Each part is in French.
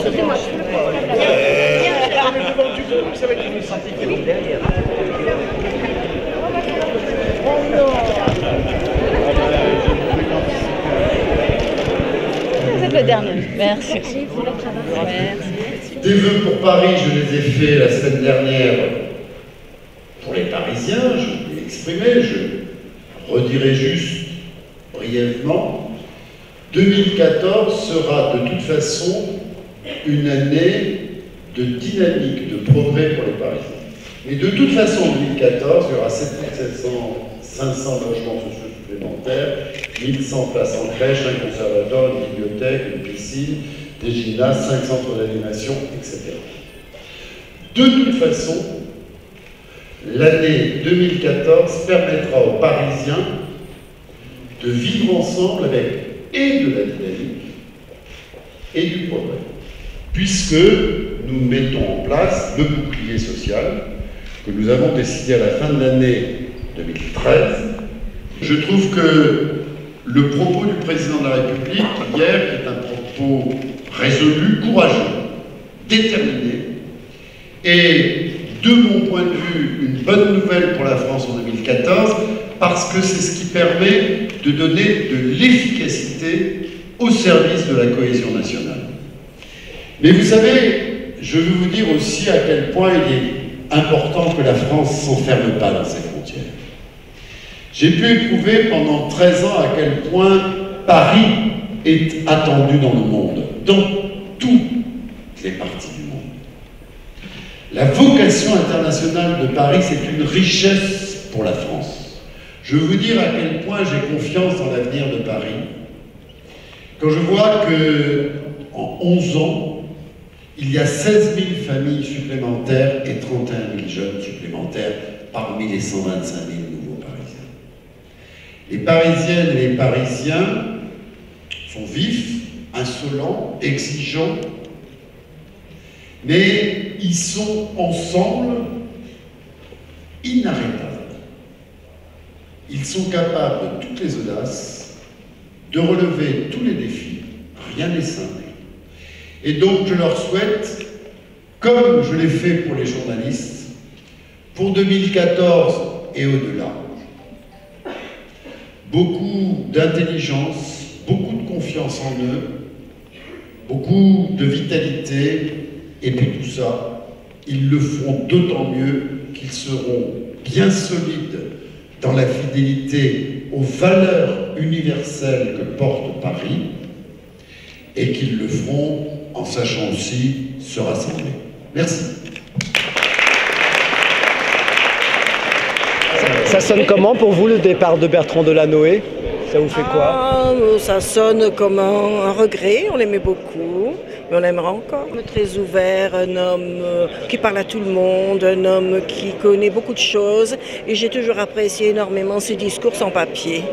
Vous êtes le dernier. Merci. Des vœux pour Paris, je les ai faits la semaine dernière pour les Parisiens, je l'ai exprimé, je redirai juste brièvement. 2014 sera de toute façon une année de dynamique, de progrès pour les Parisiens. Mais de toute façon, en 2014, il y aura 500 logements sociaux supplémentaires, 1100 places en crèche, un conservatoire, une bibliothèque, une piscine, des gymnases, 5 centres d'animation, etc. De toute façon, l'année 2014 permettra aux Parisiens de vivre ensemble avec et de la dynamique et du progrès, puisque nous mettons en place le bouclier social que nous avons décidé à la fin de l'année 2013. Je trouve que le propos du président de la République hier, qui est un propos résolu, courageux, déterminé, et de mon point de vue, une bonne nouvelle pour la France en 2014, parce que c'est ce qui permet de donner de l'efficacité au service de la cohésion nationale. Mais vous savez, je veux vous dire aussi à quel point il est important que la France ne s'enferme pas dans ses frontières. J'ai pu éprouver pendant 13 ans à quel point Paris est attendu dans le monde, dans toutes les parties du monde. La vocation internationale de Paris, c'est une richesse pour la France. Je veux vous dire à quel point j'ai confiance dans l'avenir de Paris, quand je vois qu'en 11 ans, il y a 16 000 familles supplémentaires et 31 000 jeunes supplémentaires parmi les 125 000 nouveaux Parisiens. Les Parisiennes et les Parisiens sont vifs, insolents, exigeants, mais ils sont ensemble inarrêtables. Ils sont capables de toutes les audaces, de relever tous les défis, rien n'est simple. Et donc je leur souhaite, comme je l'ai fait pour les journalistes, pour 2014 et au-delà, beaucoup d'intelligence, beaucoup de confiance en eux, beaucoup de vitalité, et puis tout ça, ils le feront d'autant mieux qu'ils seront bien solides dans la fidélité aux valeurs universelles que porte Paris, et qu'ils le feront en sachant aussi se rassembler. Merci. Ça sonne comment pour vous le départ de Bertrand Delanoë? Ça vous fait quoi? Ça sonne comme un regret, on l'aimait beaucoup, mais on l'aimera encore. Très ouvert, un homme qui parle à tout le monde, un homme qui connaît beaucoup de choses, et j'ai toujours apprécié énormément ses discours sans papier.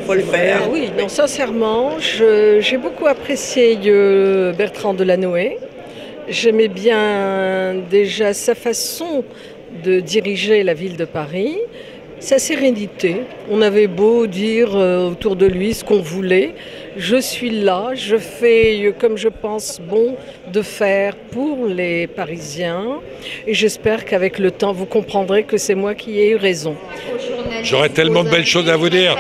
Faut le faire. Oui, non, sincèrement, j'ai beaucoup apprécié Bertrand Delanoë. J'aimais bien déjà sa façon de diriger la ville de Paris, sa sérénité. On avait beau dire autour de lui ce qu'on voulait. Je suis là, je fais comme je pense bon de faire pour les Parisiens. Et j'espère qu'avec le temps, vous comprendrez que c'est moi qui ai eu raison. J'aurais tellement de belles choses à vous dire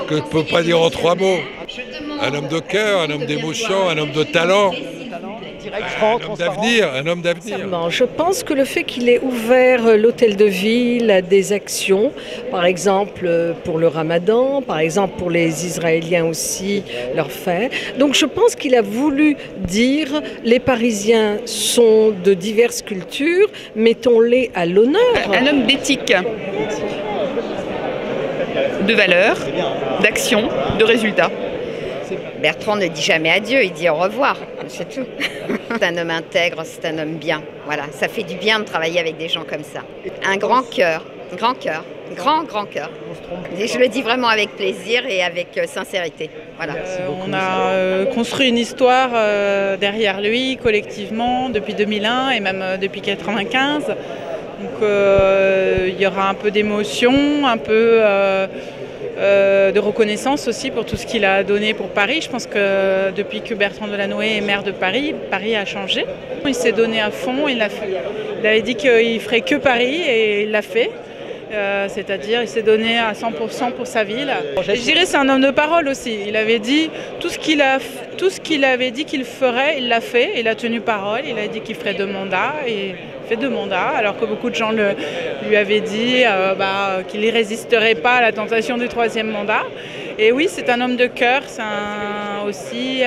que je ne peux pas dire en 3 mots. Un homme de cœur, un homme d'émotion, un homme de talent. Un homme d'avenir. Je pense que le fait qu'il ait ouvert l'hôtel de ville à des actions, par exemple pour le Ramadan, par exemple pour les Israéliens aussi, leur fête. Donc je pense qu'il a voulu dire les Parisiens sont de diverses cultures, mettons-les à l'honneur. Un homme d'éthique, de valeurs, d'action, de résultats. Bertrand ne dit jamais adieu, il dit au revoir, c'est tout. C'est un homme intègre, c'est un homme bien. Voilà, ça fait du bien de travailler avec des gens comme ça. Un grand cœur, grand cœur. Et je le dis vraiment avec plaisir et avec sincérité. Voilà. On a construit une histoire derrière lui, collectivement, depuis 2001 et même depuis 1995. Donc il y aura un peu d'émotion, un peu de reconnaissance aussi pour tout ce qu'il a donné pour Paris. Je pense que depuis que Bertrand Delanoë est maire de Paris, Paris a changé. Il s'est donné à fond, il avait dit qu'il ferait que Paris et il l'a fait. C'est-à-dire il s'est donné à 100% pour sa ville. Et je dirais c'est un homme de parole aussi. Il avait dit tout ce qu'il avait dit qu'il ferait, il l'a fait. Il a tenu parole, il a dit qu'il ferait 2 mandats et il fait 2 mandats, alors que beaucoup de gens lui avaient dit qu'il ne résisterait pas à la tentation du 3e mandat. Et oui, c'est un homme de cœur, c'est aussi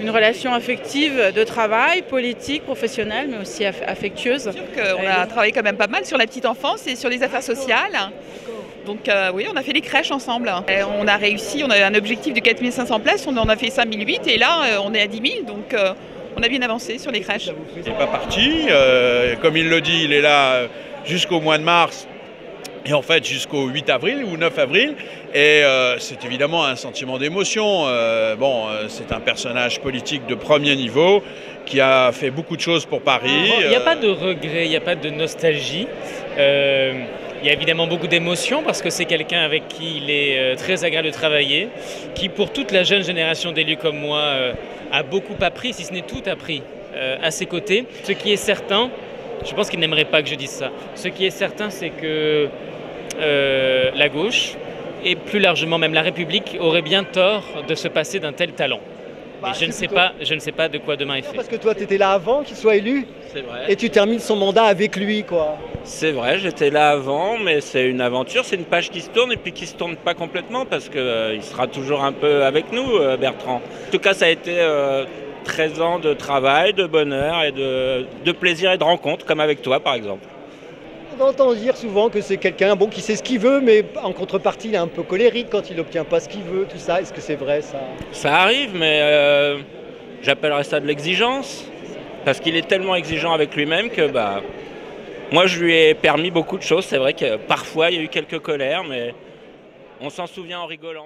une relation affective de travail, politique, professionnelle, mais aussi affectueuse. On a travaillé quand même pas mal sur la petite enfance et sur les affaires sociales. Donc oui, on a fait les crèches ensemble. Et on a réussi, on avait un objectif de 4500 places, on en a fait 5008 et là on est à 10 000, donc on a bien avancé sur les crèches. Il n'est pas parti, comme il le dit, il est là jusqu'au mois de mars. Et en fait, jusqu'au 8 avril ou 9 avril, et c'est évidemment un sentiment d'émotion. C'est un personnage politique de premier niveau qui a fait beaucoup de choses pour Paris. Il n'y a pas de regret, il n'y a pas de nostalgie. Il y a évidemment beaucoup d'émotions parce que c'est quelqu'un avec qui il est très agréable de travailler, qui pour toute la jeune génération d'élus comme moi a beaucoup appris, si ce n'est tout appris à ses côtés. Ce qui est certain, je pense qu'il n'aimerait pas que je dise ça, ce qui est certain c'est que la gauche et plus largement même la République aurait bien tort de se passer d'un tel talent. Et je ne sais pas de quoi demain est fait. Parce que toi, tu étais là avant qu'il soit élu. C'est vrai. Et tu termines son mandat avec lui, quoi. C'est vrai, j'étais là avant, mais c'est une aventure, c'est une page qui se tourne et puis qui se tourne pas complètement parce qu'il sera toujours un peu avec nous, Bertrand. En tout cas, ça a été 13 ans de travail, de bonheur et de plaisir et de rencontres, comme avec toi, par exemple. On entend dire souvent que c'est quelqu'un qui sait ce qu'il veut, mais en contrepartie, il est un peu colérique quand il n'obtient pas ce qu'il veut, tout ça. Est-ce que c'est vrai, ça? Ça arrive, mais j'appellerais ça de l'exigence, parce qu'il est tellement exigeant avec lui-même que moi, je lui ai permis beaucoup de choses. C'est vrai que parfois, il y a eu quelques colères, mais on s'en souvient en rigolant.